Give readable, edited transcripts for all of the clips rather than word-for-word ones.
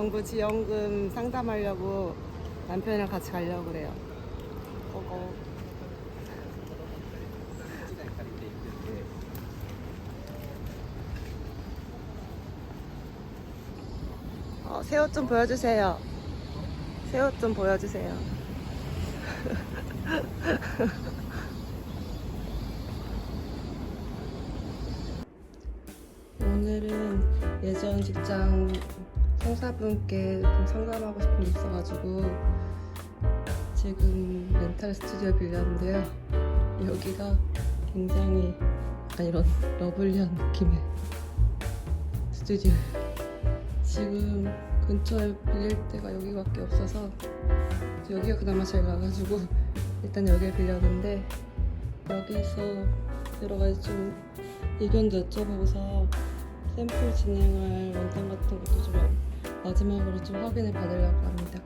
정부 지원금 상담하려고 남편이랑 같이 가려고 그래요. 고고. 새 옷 좀 보여주세요. 새 옷 좀 보여주세요. 오늘은 예전 직장 상사분께 좀 상담하고 싶은 게 있어가지고 지금 렌탈 스튜디오 빌렸는데요. 여기가 굉장히 약간 이런 러블리한 느낌의 스튜디오예요. 지금 근처에 빌릴 데가 여기밖에 없어서 여기가 그나마 제일 나가지고 일단 여기를 빌렸는데, 여기서 여러 가지 좀 의견도 여쭤보고서 샘플 진행할 원단 같은 것도 좀 마지막으로 좀 확인을 받으려고 합니다.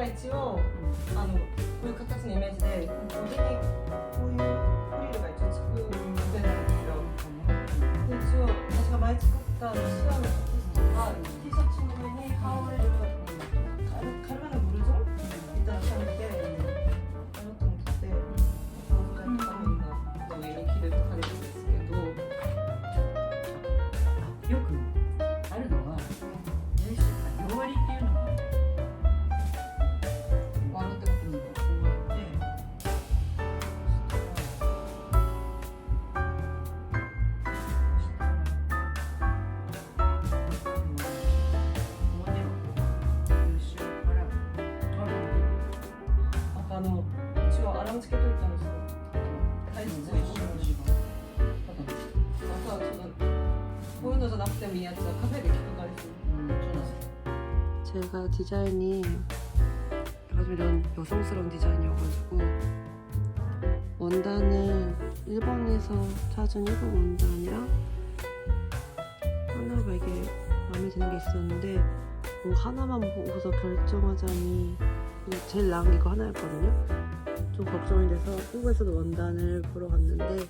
이치요. こういう形のイメージで、腕にこういうフリルが一応つく腕なんですよ。で、一応私が前作ったシワのテストが T シャツの上に羽織れる軽めのブルゾンみたいな感じでやろうと思ってて、そのぐらいのための上に着るとかれるんですけど、よくあるのは両割りっていうのが一応アラームつけといたんですよ。体質にまたはちょっとこういうのじゃなくてもいいやつはカフェで聞くからですよ。제가 디자인이 아주 이런 여성스러운 디자인이어가지고 원단은 일본에서 찾은 일본 원단이랑 하나가 이게 마음에 드는 게 있었는데 뭐 하나만 보고서 결정하자니 제일 나은 게 이거 하나였거든요. 좀 걱정이 돼서 한국에서도 원단을 보러 갔는데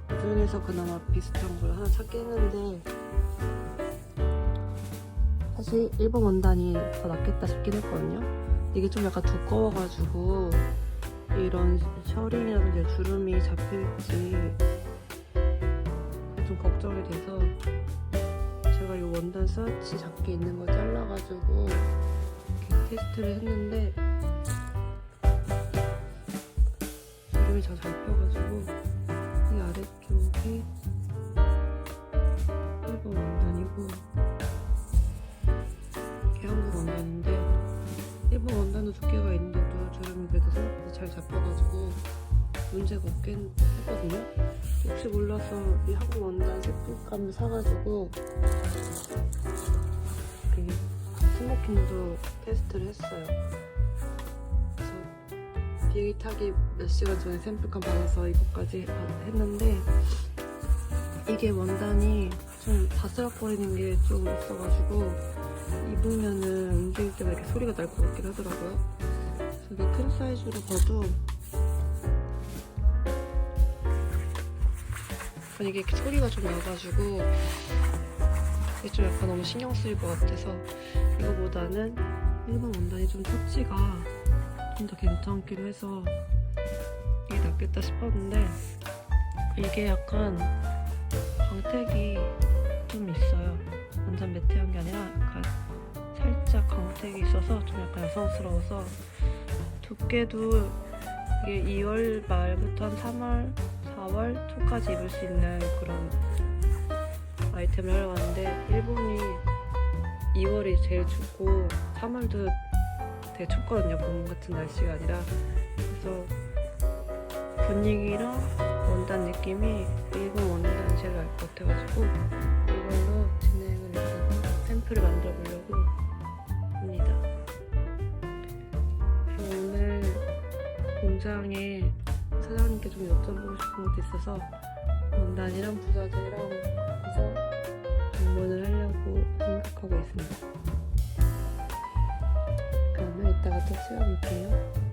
그 중에서 그나마 비슷한 걸 하나 찾긴 했는데 사실 일본 원단이 더 낫겠다 싶긴 했거든요. 이게 좀 약간 두꺼워가지고 이런 셔링이라든지 주름이 잡힐지 좀 걱정이 돼서 제가 이 원단 스와치 작게 있는 걸 잘라가지고 이렇게 테스트를 했는데 주름이 잘 잡혀가지고 이 아래쪽이 일본 원단이고 이게 한국 원단인데, 일본 원단도 두께가 있는데도 주름이 그래도 생각보다 잘 잡혀가지고 문제가 없긴 했거든요. 혹시 몰라서 이 한국 원단 색감을 사가지고 이렇게 스모킹도 테스트를 했어요. 그래서 비행기 타기 몇 시간 전에 샘플감 받아서 이것까지 했는데 이게 원단이 좀 바스락거리는 게 좀 있어가지고 입으면은 움직일 때마다 이렇게 소리가 날 것 같긴 하더라고요. 그래서 이게 큰 사이즈로 봐도 이게 소리가 좀 나가지고 이게 좀 약간 너무 신경 쓰일 것 같아서 이거보다는 일본 원단이 좀 터치가 좀 더 괜찮기로 해서 이게 낫겠다 싶었는데, 이게 약간 광택이 좀 있어요. 완전 매트한 게 아니라 약간 살짝 광택이 있어서 좀 약간 여성스러워서 두께도 이게 2월 말부터 한 3월, 4월 4월 초까지 입을 수 있는 그런 아이템을 하러 왔는데 일본이 2월이 제일 춥고 3월도 되게 춥거든요. 봄 같은 날씨가 아니라. 그래서 분위기랑 원단 느낌이 일본 원단이 제일 나을 것 같아가지고 이걸로 진행을 일단 샘플을 만들어 보려고 합니다. 그래서 오늘 공장에 사장님께 좀 여쭤보고 싶은 것도 있어서 원단이랑 부자재랑 해서 방문을 하려고 생각하고 있습니다. 그러면 이따가 또 찍어볼게요.